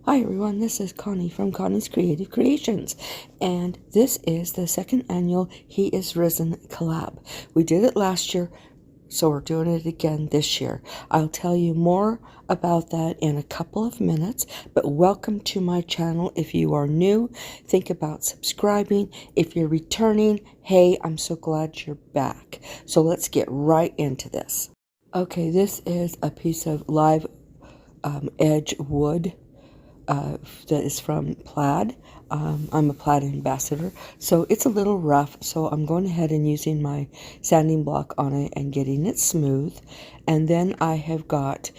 Hi everyone, this is Connie from Connie's Creative Creations, and this is the second annual He Is Risen collab. We did it last year, so we're doing it again this year. I'll tell you more about that in a couple of minutes, but welcome to my channel. If you are new, think about subscribing. If you're returning, hey, I'm so glad you're back. So let's get right into this. Okay, this is a piece of live edge wood that is from Plaid. I'm a Plaid ambassador, so it's a little rough, so I'm going ahead and using my sanding block on it and getting it smooth. And then I have got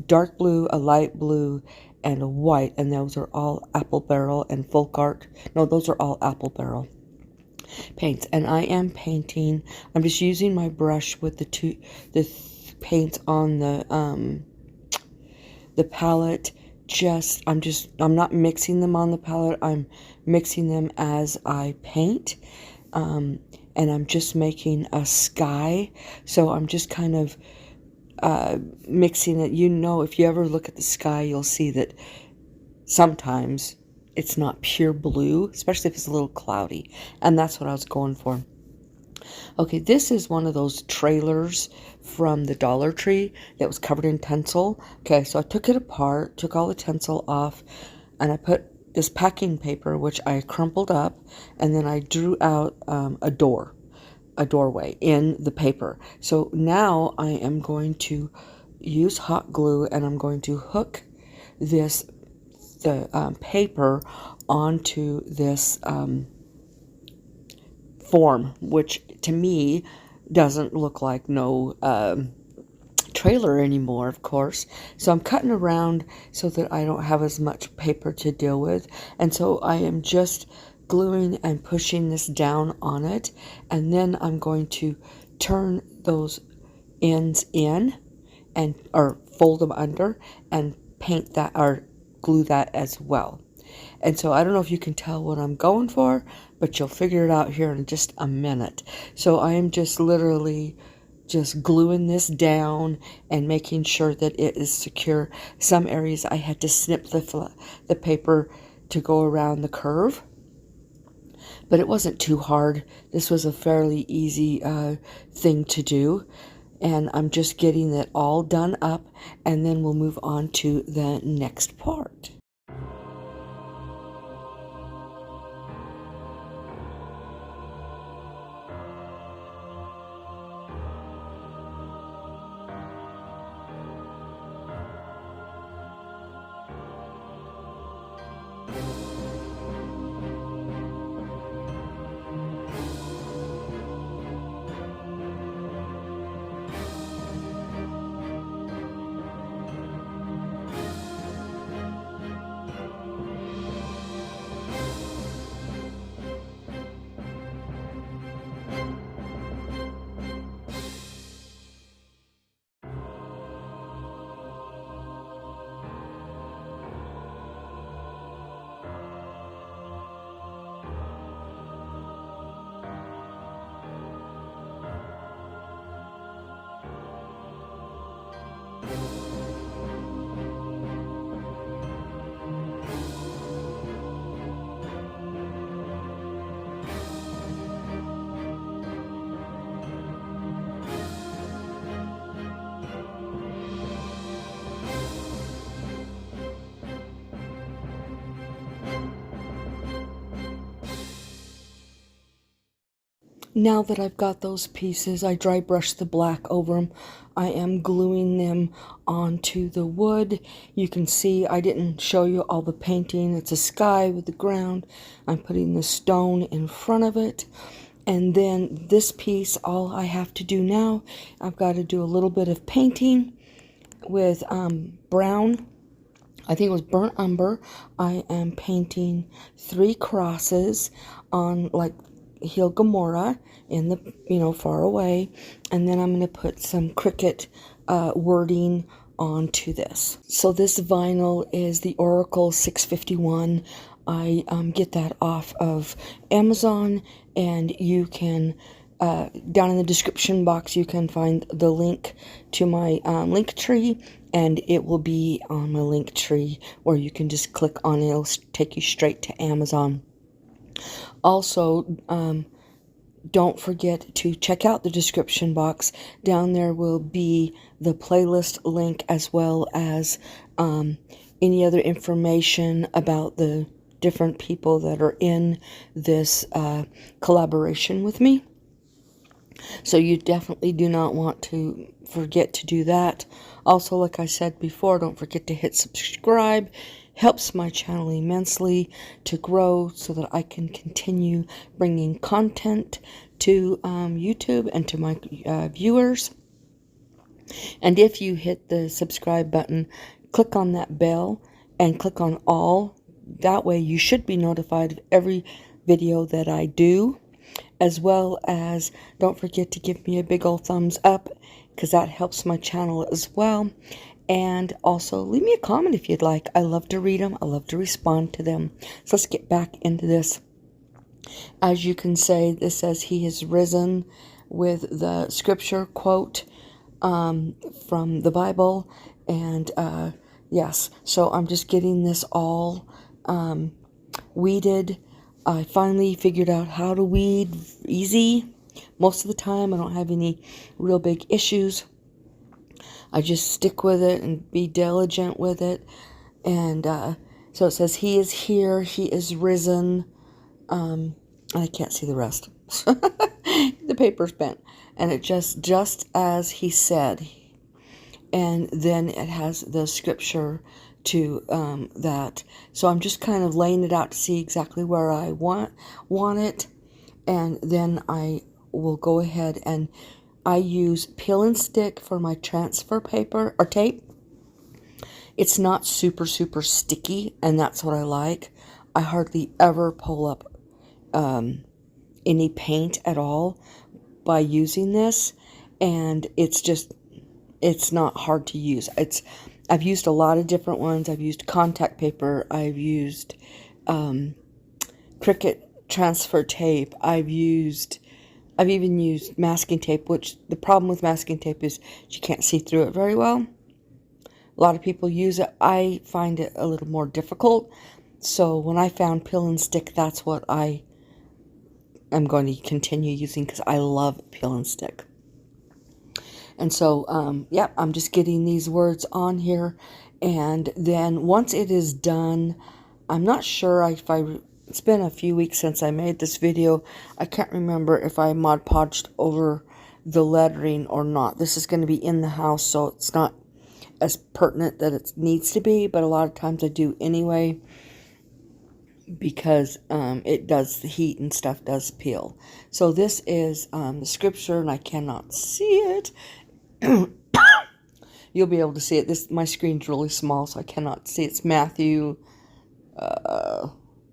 dark blue, a light blue, and a white, and those are all Applebarrel and Folk Art. No, those are all Applebarrel paints. And I am painting, I'm just using my brush with the paints on the palette. I'm not mixing them on the palette. I'm mixing them as I paint. And I'm just making a sky. So I'm just kind of mixing it. You know, if you ever look at the sky, you'll see that sometimes it's not pure blue, especially if it's a little cloudy. And that's what I was going for. Okay, this is one of those trailers from the Dollar Tree that was covered in tinsel. Okay, so I took it apart, took all the tinsel off, and I put this packing paper, which I crumpled up, and then I drew out a doorway in the paper. So now I am going to use hot glue, and I'm going to hook the paper onto this form, which to me doesn't look like no trailer anymore, of course. So I'm cutting around so that I don't have as much paper to deal with, and so I am just gluing and pushing this down on it, and then I'm going to turn those ends in or fold them under and paint that or glue that as well. And so I don't know if you can tell what I'm going for, but you'll figure it out here in just a minute. So I am just literally just gluing this down and making sure that it is secure. Some areas I had to snip the paper to go around the curve, but it wasn't too hard. This was a fairly easy thing to do. And I'm just getting it all done up, and then we'll move on to the next part. Now that I've got those pieces, I dry brushed the black over them. I am gluing them onto the wood. You can see I didn't show you all the painting. It's a sky with the ground. I'm putting the stone in front of it. And then this piece, all I have to do now, I've got to do a little bit of painting with brown. I think it was burnt umber. I am painting 3 crosses on like Heel Gomorrah in the, far away. And then I'm going to put some cricket wording onto this. So this vinyl is the Oracle 651. I get that off of Amazon, and you can, down in the description box, you can find the link to my link tree, and it will be on my link tree, or you can just click on it. It'll take you straight to Amazon. Also, don't forget to check out the description box. Down there will be the playlist link, as well as any other information about the different people that are in this collaboration with me. So you definitely do not want to forget to do that. Also, like I said before, don't forget to hit subscribe. Helps my channel immensely to grow so that I can continue bringing content to YouTube and to my viewers. And if you hit the subscribe button, click on that bell and click on all. That way you should be notified of every video that I do. As well as, don't forget to give me a big old thumbs up, because that helps my channel as well. And also leave me a comment if you'd like. I love to read them. I love to respond to them. So let's get back into this. As you can say, this says he has risen, with the scripture quote from the Bible. And yes, so I'm just getting this all weeded. I finally figured out how to weed easy. Most of the time I don't have any real big issues. I just stick with it and be diligent with it. And so it says he is here, he is risen. I can't see the rest. The paper's bent. And it just as he said. And then it has the scripture to that. So I'm just kind of laying it out to see exactly where I want it. And then I will go ahead, and I use peel and stick for my transfer paper or tape. It's not super sticky, and that's what I like. I hardly ever pull up any paint at all by using this, and it's not hard to use. I've used a lot of different ones. I've used contact paper. I've used Cricut transfer tape. I've even used masking tape, which the problem with masking tape is you can't see through it very well. A lot of people use it. I find it a little more difficult. So when I found peel and stick, that's what I am going to continue using, because I love peel and stick. And so, yeah, I'm just getting these words on here. And then once it is done, I'm not sure if it's been a few weeks since I made this video. I can't remember if I Mod Podged over the lettering or not. This is going to be in the house, so it's not as pertinent that it needs to be. But a lot of times I do anyway, because it does, the heat and stuff does peel. So this is the scripture, and I cannot see it. You'll be able to see it. My screen's really small, so I cannot see. It's Matthew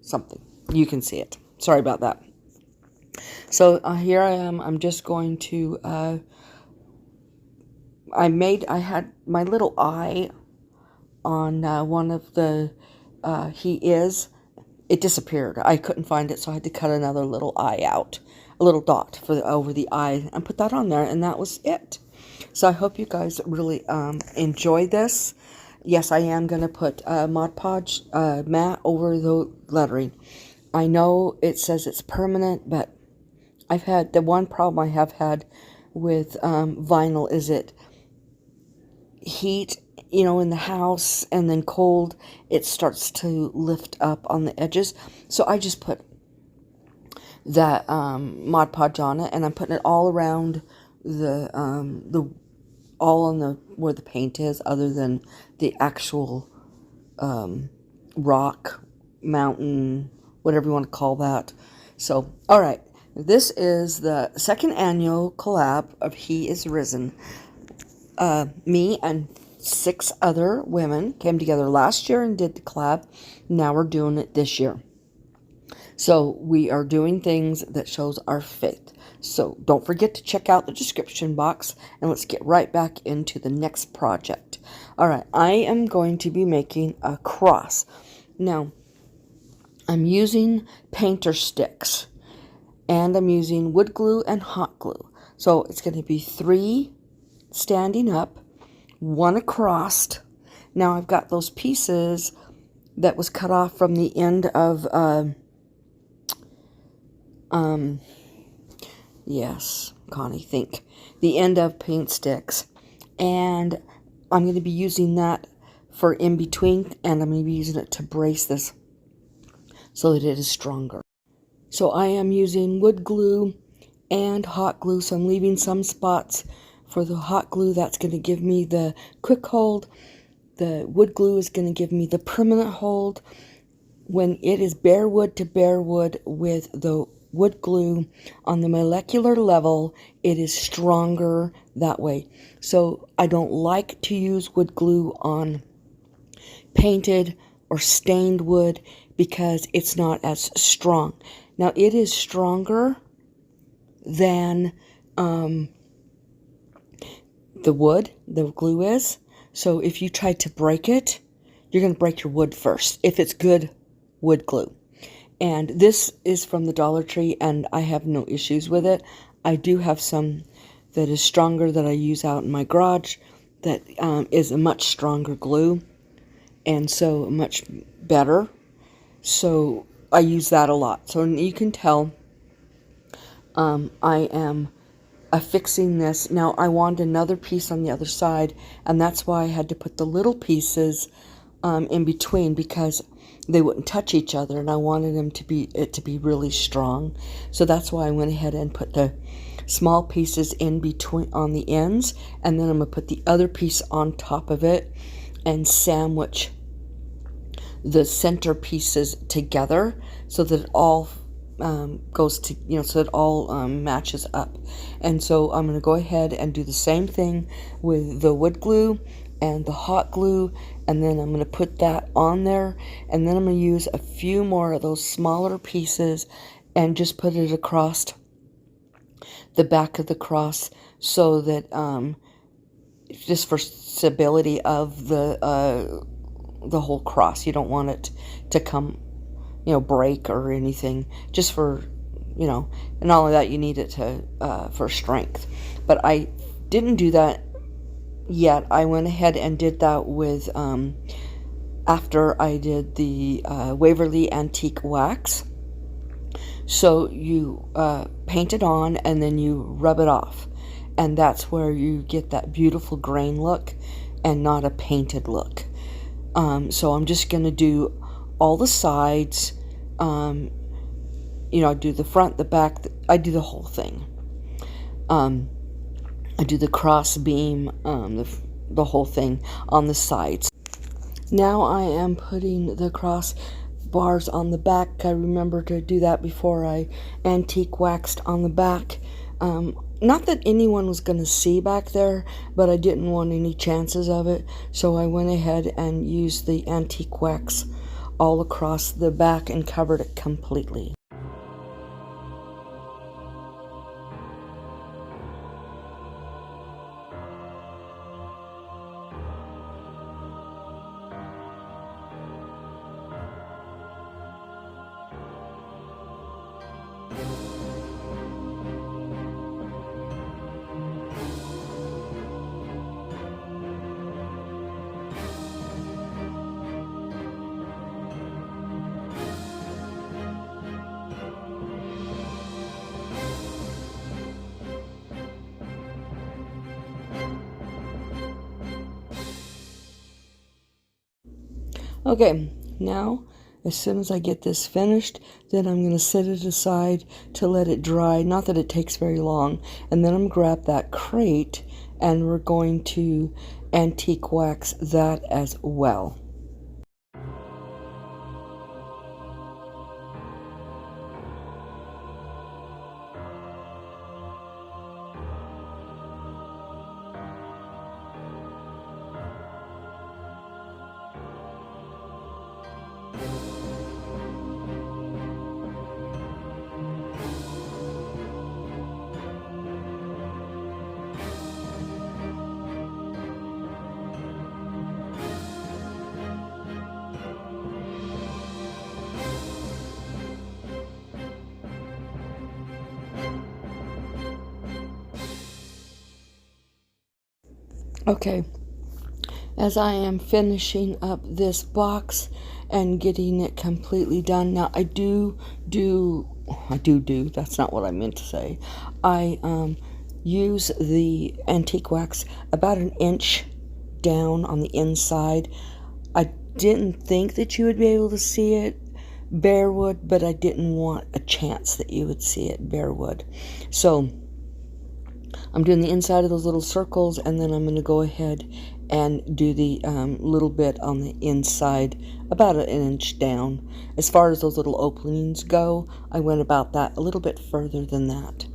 something. You can see it. Sorry about that. So here I am. I'm just going to I had my little eye on one of the it disappeared. I couldn't find it, so I had to cut another little eye out, a little dot over the eye, and put that on there, and that was it. So I hope you guys really enjoy this. Yes, I am going to put Mod Podge matte over the lettering. I know it says it's permanent, but I've had, the one problem I have had with vinyl is it heat, in the house, and then cold, it starts to lift up on the edges. So I just put that Mod Podge on it, and I'm putting it all around all on where the paint is, other than the actual rock, mountain, whatever you want to call that. So, all right, this is the second annual collab of He Is Risen. Me and 6 other women came together last year and did the collab. Now we're doing it this year. So we are doing things that shows our faith. So don't forget to check out the description box, and let's get right back into the next project. All right, I am going to be making a cross. Now, I'm using painter sticks, and I'm using wood glue and hot glue. So it's going to be 3 standing up, one across. Now I've got those pieces that was cut off from the end of, yes, Connie, think. The end of paint sticks. And I'm going to be using that for in between, and I'm going to be using it to brace this so that it is stronger. So I am using wood glue and hot glue, so I'm leaving some spots for the hot glue. That's going to give me the quick hold. The wood glue is going to give me the permanent hold. When it is bare wood to bare wood with the wood glue on the molecular level, it is stronger that way. So I don't like to use wood glue on painted or stained wood because it's not as strong. Now it is stronger than the wood, the glue is. So if you try to break it, you're going to break your wood first if it's good wood glue. And this is from the Dollar Tree, and I have no issues with it. I do have some that is stronger that I use out in my garage that is a much stronger glue, and so much better. So I use that a lot. So you can tell I am affixing this. Now I want another piece on the other side, and that's why I had to put the little pieces in between, because they wouldn't touch each other, and I wanted them to be really strong. So that's why I went ahead and put the small pieces in between on the ends, and then I'm going to put the other piece on top of it and sandwich the center pieces together so that it all goes to, so it all matches up. And so I'm going to go ahead and do the same thing with the wood glue and the hot glue, and then I'm going to put that on there, and then I'm going to use a few more of those smaller pieces and just put it across the back of the cross so that just for stability of the whole cross. You don't want it to come, break or anything, just for, and all of that, you need it to for strength. But I didn't do that yet. I went ahead and did that with after I did the Waverly Antique Wax. So you paint it on and then you rub it off, and that's where you get that beautiful grain look and not a painted look. So I'm just going to do all the sides. I do the front, the back, I do the whole thing. I do the cross beam, the whole thing on the sides. Now I am putting the cross bars on the back. I remember to do that before I antique waxed on the back. Not that anyone was going to see back there, but I didn't want any chances of it, so I went ahead and used the antique wax all across the back and covered it completely. Okay, now as soon as I get this finished, then I'm going to set it aside to let it dry. Not that it takes very long. And then I'm going to grab that crate and we're going to antique wax that as well. Okay, as I am finishing up this box and getting it completely done. Now I do, that's not what I meant to say. I use the antique wax about an inch down on the inside. I didn't think that you would be able to see it bare wood, but I didn't want a chance that you would see it bare wood. So I'm doing the inside of those little circles, and then I'm going to go ahead and do the little bit on the inside, about an inch down. As far as those little openings go, I went about that a little bit further than that.